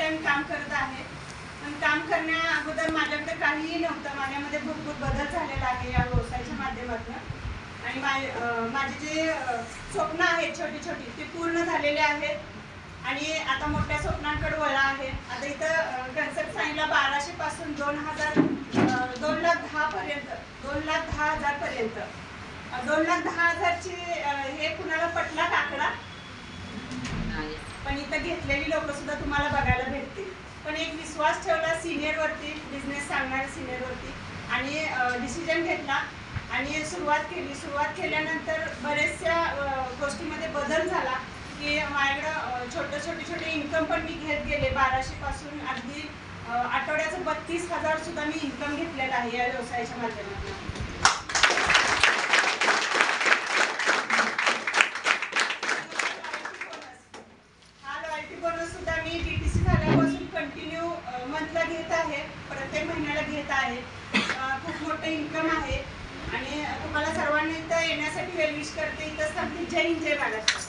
Time काम करत आहे. पण काम करण्या अगोदर माझ्याकडे काहीही नव्हतं. माझ्यामध्ये भरपूर बदल झालेला आहे या व्यवसायाच्या माध्यमातून. आणि माझे जे स्वप्न आहेत छोटी छोटी ते पूर्ण झालेले आहेत. आणि आता मोठ्या स्वप्नांकडे वळा आहे. आता इथं कन्सेप्ट सांगितला 1200 पासून 2,10,000 पर्यंत 2,10,000 पर्यंत 2,10,000ची हे कुणाला पटला आकडा? पण इथं घेतलेली लोक सुद्धा तुम्हाला बघायला भेटतील. पण एक विश्वास ठेवला सिनियरवरती, बिझनेस सांगणाऱ्या सिनियरवरती, आणि डिसिजन घेतला आणि सुरुवात केली. सुरुवात केल्यानंतर बरेचशा गोष्टीमध्ये बदल झाला की माझ्याकडं छोटे इन्कम पण मी घेत गेले. 1200 पासून अगदी आठवड्याचं 32,000 सुद्धा मी इन्कम घेतलेला आहे या व्यवसायाच्या माध्यमातून. सुद्धा मी DTC झाल्यापासून कंटिन्यू मंथला घेत आहे, प्रत्येक महिन्याला घेत आहे. खूप मोठं इन्कम आहे आणि तुम्हाला सर्वांना इथं येण्यासाठी वेलविश करते. इथं सांगते जय हिंद, जय महाराष्ट्र.